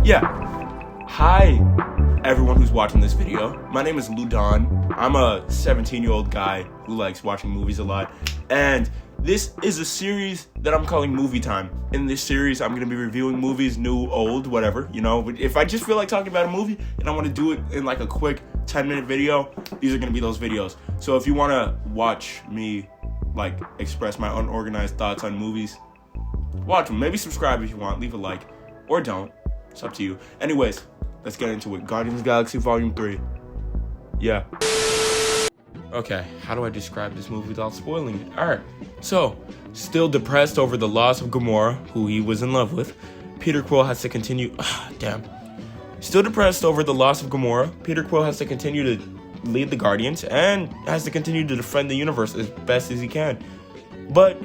Yeah. Hi, everyone who's watching this video. My name is Ludan. I'm a 17-year-old guy who likes watching movies a lot. And this is a series that I'm calling Movie Time. In this series, I'm going to be reviewing movies, new, old, whatever, you know. But if I just feel like talking about a movie and I want to do it in like a quick 10-minute video, these are going to be those videos. So if you want to watch me like express my unorganized thoughts on movies, watch them. Maybe subscribe if you want, leave a like, or don't. It's up to you. Anyways, let's get into it. Guardians of the Galaxy Volume 3. Yeah. Okay, how do I describe this movie without spoiling it? Alright, so, still depressed over the loss of Gamora, who he was in love with, Peter Quill has to continue... Still depressed over the loss of Gamora, Peter Quill has to continue to lead the Guardians, and has to continue to defend the universe as best as he can. But,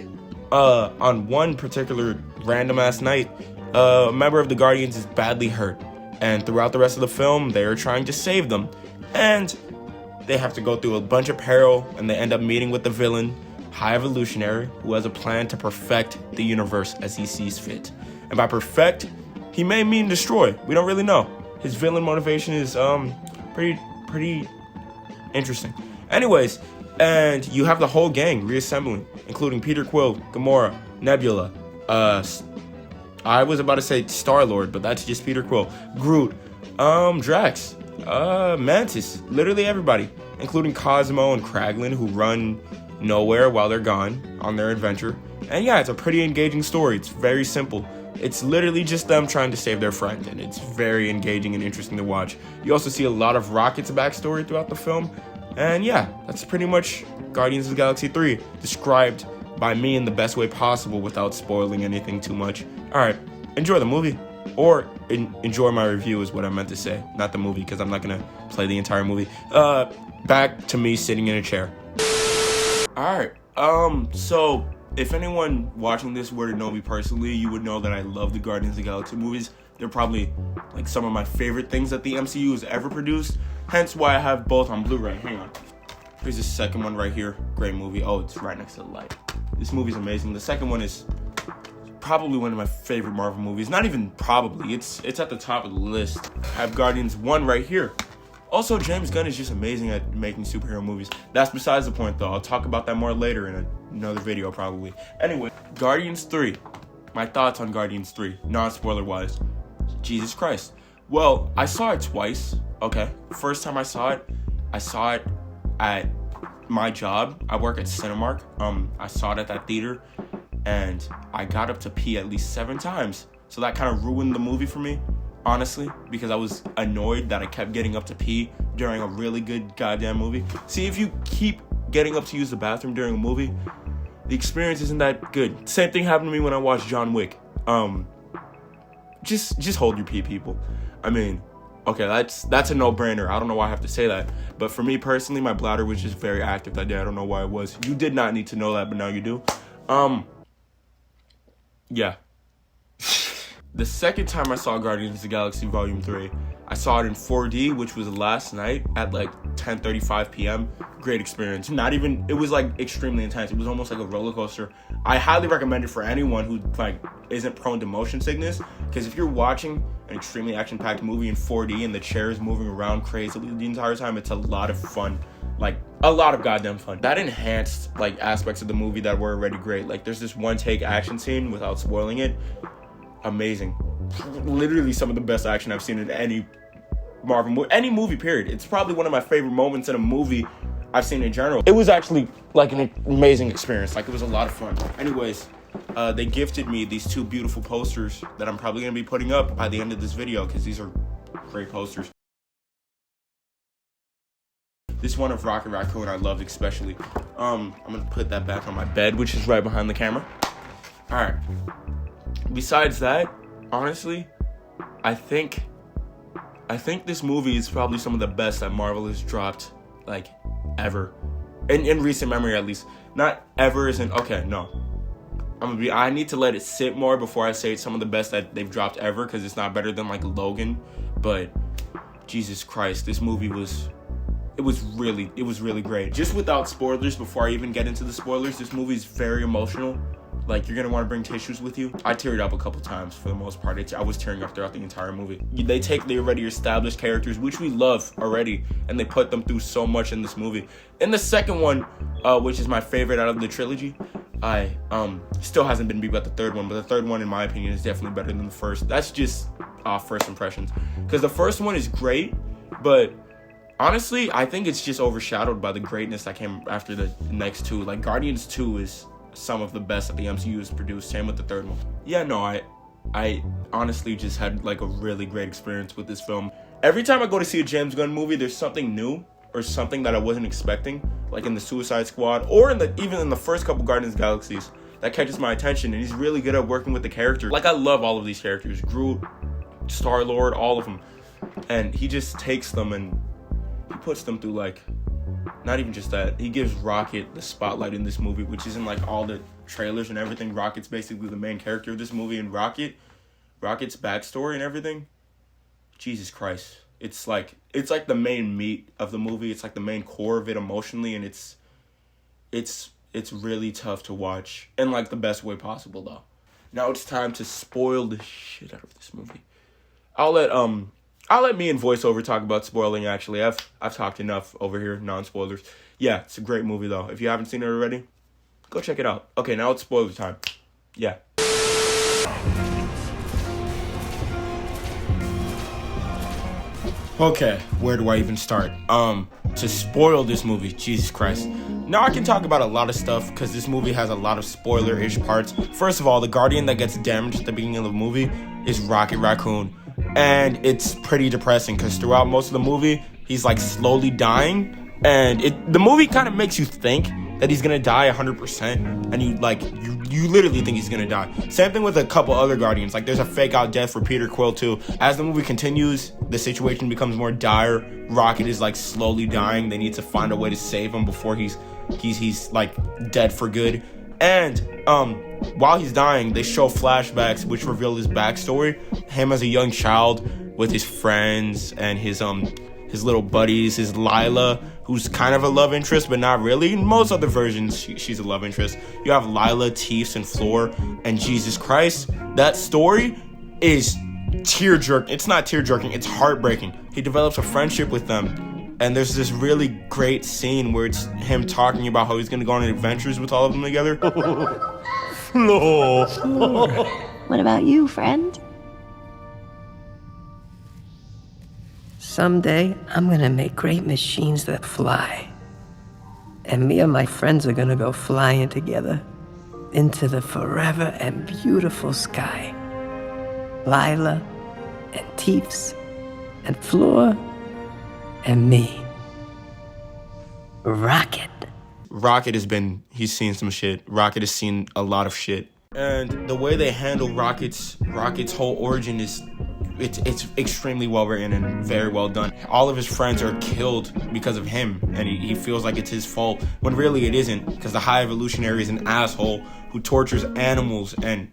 on one particular random-ass night, a member of the Guardians is badly hurt, and throughout the rest of the film, they're trying to save them, and they have to go through a bunch of peril, and they end up meeting with the villain, High Evolutionary, who has a plan to perfect the universe as he sees fit. And by perfect, he may mean destroy. We don't really know. His villain motivation is pretty interesting. Anyways, and you have the whole gang reassembling, including Peter Quill, Gamora, Nebula, I was about to say Star-Lord, but that's just Peter Quill, Groot, Drax, Mantis, literally everybody, including Cosmo and Kraglin, who run nowhere while they're gone on their adventure. And yeah, it's a pretty engaging story. It's very simple. It's literally just them trying to save their friend, and it's very engaging and interesting to watch. You also see a lot of Rocket's backstory throughout the film. And yeah, that's pretty much Guardians of the Galaxy 3, described by me in the best way possible without spoiling anything too much. Alright, enjoy the movie. Or enjoy my review is what I meant to say, not the movie, because I'm not going to play the entire movie. Back to me sitting in a chair. Alright, so if anyone watching this were to know me personally, you would know that I love the Guardians of the Galaxy movies. They're probably like some of my favorite things that the MCU has ever produced, hence why I have both on Blu-ray. Hang on. Here's the second one right here. Great movie. Oh, it's right next to the light. This movie's amazing. The second one is probably one of my favorite Marvel movies. Not even probably. It's at the top of the list. I have Guardians 1 right here. Also, James Gunn is just amazing at making superhero movies. That's besides the point, though. I'll talk about that more later in another video, probably. Anyway, Guardians 3. My thoughts on Guardians 3, non-spoiler-wise. Jesus Christ. Well, I saw it twice, okay? First time I saw it at my job. I work at Cinemark. I saw it at that theater, and I got up to pee at least 7 times. So that kind of ruined the movie for me, honestly, because I was annoyed that I kept getting up to pee during a really good goddamn movie. See, if you keep getting up to use the bathroom during a movie, the experience isn't that good. Same thing happened to me when I watched John Wick. Just hold your pee, people. I mean, okay, that's a no-brainer. I don't know why I have to say that. But for me personally, my bladder was just very active that day. I don't know why it was. You did not need to know that, but now you do. Yeah. The second time I saw Guardians of the Galaxy Volume 3, I saw it in 4D, which was last night at like 10:35 p.m. Great experience. It was like extremely intense. It was almost like a roller coaster. I highly recommend it for anyone who like isn't prone to motion sickness, because if you're watching an extremely action-packed movie in 4D and the chair is moving around crazily the entire time, it's a lot of fun. Like, a lot of goddamn fun. That enhanced like aspects of the movie that were already great. Like, there's this one-take action scene, without spoiling it. Amazing. Literally some of the best action I've seen in any Marvel movie, any movie, period. It's probably one of my favorite moments in a movie I've seen in general. It was actually like an amazing experience. Like, it was a lot of fun. Anyways, they gifted me these 2 beautiful posters that I'm probably going to be putting up by the end of this video, because these are great posters. This one of Rocket Raccoon I loved especially. I'm going to put that back on my bed, which is right behind the camera. Alright. Besides that, honestly, I think this movie is probably some of the best that Marvel has dropped, like, ever. In recent memory, at least. Not ever isn't, okay, no. I need to let it sit more before I say it's some of the best that they've dropped ever, because it's not better than, like, Logan. But, Jesus Christ, this movie was it was really great. Just without spoilers, before I even get into the spoilers, this movie is very emotional. Like, you're gonna want to bring tissues with you. I teared up a couple times for the most part. I was tearing up throughout the entire movie. They take the already established characters, which we love already, and they put them through so much in this movie. In the second one, which is my favorite out of the trilogy, I still hasn't been beat by the third one, but the third one, in my opinion, is definitely better than the first. That's just first impressions, because the first one is great, but honestly, I think it's just overshadowed by the greatness that came after the next two. Like, Guardians 2 is some of the best that the MCU has produced. Same with the third one. Yeah, no, I honestly just had like a really great experience with this film. Every time I go to see a James Gunn movie, there's something new or something that I wasn't expecting, like in the Suicide Squad or even in the first couple Guardians of the Galaxies, that catches my attention. And he's really good at working with the characters. Like, I love all of these characters, Groot, Star-Lord, all of them, and he just takes them and he puts them through, like, not even just that, he gives Rocket the spotlight in this movie, which is in like all the trailers and everything. Rocket's basically the main character of this movie, and Rocket's backstory and everything, Jesus Christ, it's like the main meat of the movie. It's like the main core of it emotionally, and it's really tough to watch in like the best way possible though. Now it's time to spoil the shit out of this movie. I'll let me and voiceover talk about spoiling. Actually, I've talked enough over here, non-spoilers. Yeah, it's a great movie though. If you haven't seen it already, go check it out. Okay, now it's spoiler time. Yeah. Okay, where do I even start? To spoil this movie, Jesus Christ. Now I can talk about a lot of stuff because this movie has a lot of spoiler-ish parts. First of all, the Guardian that gets damaged at the beginning of the movie is Rocket Raccoon. And it's pretty depressing because throughout most of the movie, he's like slowly dying. And the movie kind of makes you think that he's gonna die 100%, and you literally think he's gonna die. Same thing with a couple other Guardians. Like, there's a fake out death for Peter Quill too. As the movie continues, the situation becomes more dire. Rocket is like slowly dying. They need to find a way to save him before he's like dead for good. And while he's dying, they show flashbacks which reveal his backstory. Him as a young child with his friends and his little buddies, his Lila, who's kind of a love interest, but not really. In most other versions, she's a love interest. You have Lila, Teefs, and Floor, and Jesus Christ, that story is tear-jerking. It's not tear-jerking, it's heartbreaking. He develops a friendship with them, and there's this really great scene where it's him talking about how he's gonna go on adventures with all of them together. Floor. What about you, friend? Someday, I'm gonna make great machines that fly. And me and my friends are gonna go flying together into the forever and beautiful sky. Lila, and Teefs, and Floor, and me. Rocket. He's seen some shit. Rocket has seen a lot of shit. And the way they handle Rocket's whole origin is, it's extremely well written and very well done. All of his friends are killed because of him, and he feels like it's his fault, when really it isn't, because the High Evolutionary is an asshole who tortures animals and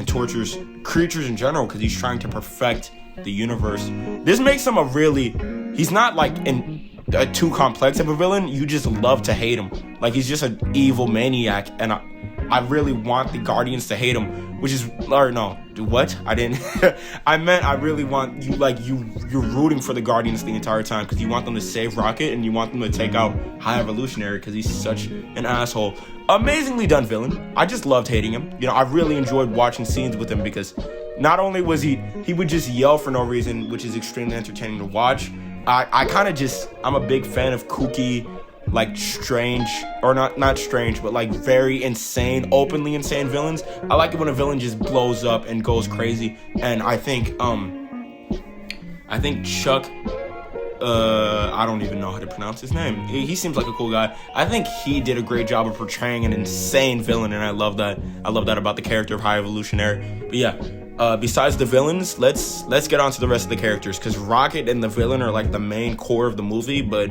tortures creatures in general because he's trying to perfect the universe. This makes him he's not like too complex of a villain. You just love to hate him. Like, he's just an evil maniac, and I really want the Guardians to hate him, which is, or no, what? I didn't, I meant I really want you're rooting for the Guardians the entire time because you want them to save Rocket and you want them to take out High Evolutionary because he's such an asshole. Amazingly done villain. I just loved hating him. You know, I really enjoyed watching scenes with him because not only was he would just yell for no reason, which is extremely entertaining to watch. I'm a big fan of kooky, like strange, or not strange, but like very insane, openly insane villains. I like it when a villain just blows up and goes crazy. And I think Chuck, I don't even know how to pronounce his name. He seems like a cool guy. I think he did a great job of portraying an insane villain, and I love that. I love that about the character of High Evolutionary. But yeah, besides the villains, let's get on to the rest of the characters, because Rocket and the villain are like the main core of the movie, but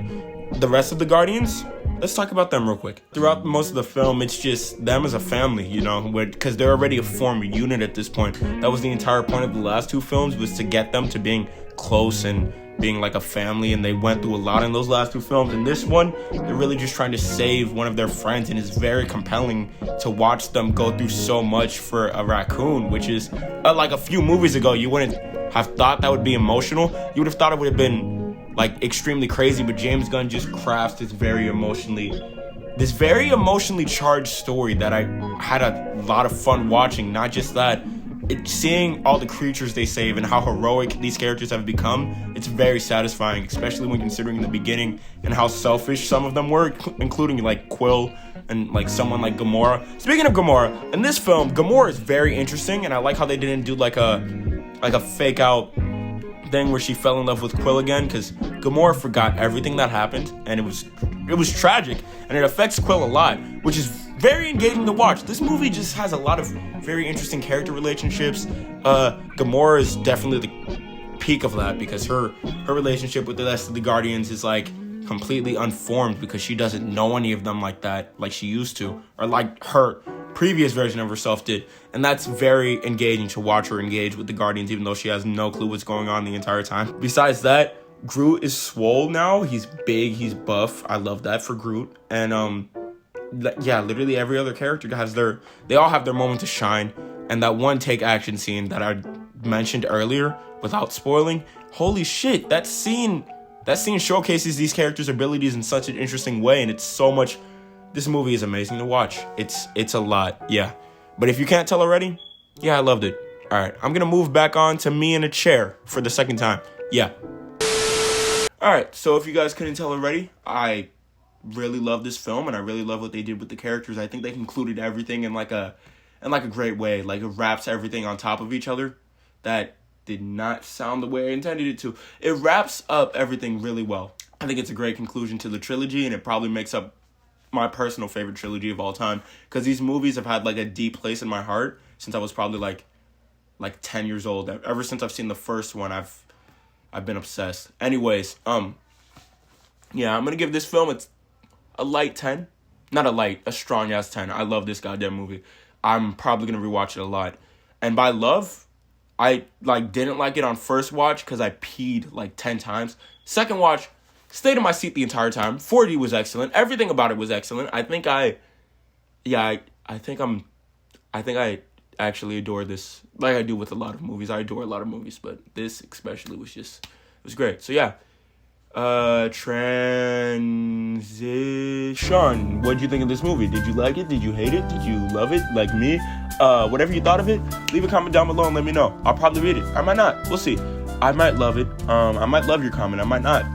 the rest of the Guardians, let's talk about them real quick. Throughout most of the film, it's just them as a family, you know, because they're already a formed unit at this point. That was the entire point of the last two films, was to get them to being close and being like a family, and they went through a lot in those last two films. In this one, they're really just trying to save one of their friends, and it's very compelling to watch them go through so much for a raccoon, which is like a few movies ago you wouldn't have thought that would be emotional. You would have thought it would have been like extremely crazy, but James Gunn just crafts this very emotionally charged story that I had a lot of fun watching. Not just that, seeing all the creatures they save and how heroic these characters have become, it's very satisfying, especially when considering the beginning and how selfish some of them were, including like Quill and like someone like Gamora. Speaking of Gamora, in this film, Gamora is very interesting, and I like how they didn't do like a fake out thing where she fell in love with Quill again, because Gamora forgot everything that happened, and it was tragic, and it affects Quill a lot, which is very engaging to watch. This movie just has a lot of very interesting character relationships. Gamora is definitely the peak of that, because her relationship with the rest of the Guardians is like completely unformed, because she doesn't know any of them like that, like she used to, or like her previous version of herself did. And that's very engaging to watch her engage with the Guardians, even though she has no clue what's going on the entire time. Besides that, Groot is swole now. He's big, he's buff. I love that for Groot. And yeah, literally every other character they all have their moment to shine. And that one take action scene that I mentioned earlier, without spoiling, holy shit, that scene showcases these characters' abilities in such an interesting way, and it's so much. This movie is amazing to watch. It's a lot, yeah. But if you can't tell already, yeah, I loved it. All right, I'm gonna move back on to me in a chair for the second time. Yeah. All right, so if you guys couldn't tell already, I really love this film, and I really love what they did with the characters. I think they concluded everything in like a great way. Like, it wraps everything on top of each other. That did not sound the way I intended it to. It wraps up everything really well. I think it's a great conclusion to the trilogy, and it probably makes up my personal favorite trilogy of all time, because these movies have had like a deep place in my heart since I was probably like 10 years old. Ever since I've seen the first one, I've been obsessed. Anyways, yeah, I'm gonna give this film a light 10. Not a light, a strong ass 10. I love this goddamn movie. I'm probably gonna rewatch it a lot. And by love, I didn't like it on first watch because I peed like 10 times. Second watch, stayed in my seat the entire time. 4D was excellent. Everything about it was excellent. I think I actually adore this, like I do with a lot of movies. I adore a lot of movies, but this especially it was great. So yeah. Transition. What'd you think of this movie? Did you like it? Did you hate it? Did you love it like me? Whatever you thought of it, leave a comment down below and let me know. I'll probably read it. I might not. We'll see. I might love it. I might love your comment. I might not.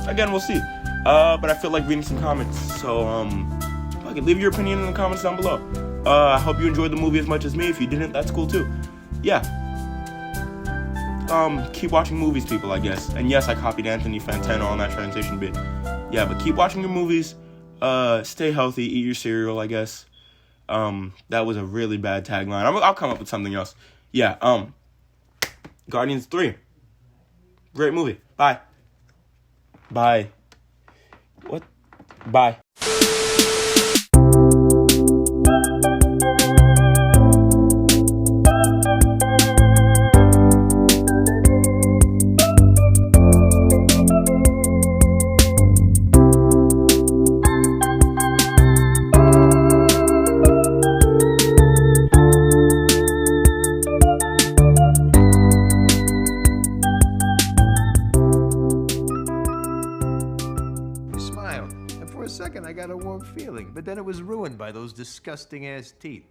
Again, we'll see. But I feel like reading some comments. So, leave your opinion in the comments down below. I hope you enjoyed the movie as much as me. If you didn't, that's cool too. Yeah. Keep watching movies, people, I guess. And yes, I copied Anthony Fantano on that transition bit. Yeah, but keep watching your movies. Stay healthy. Eat your cereal, I guess. That was a really bad tagline. I'll come up with something else. Yeah, Guardians 3. Great movie. Bye. Bye. What? Bye. For a second, I got a warm feeling, but then it was ruined by those disgusting-ass teeth.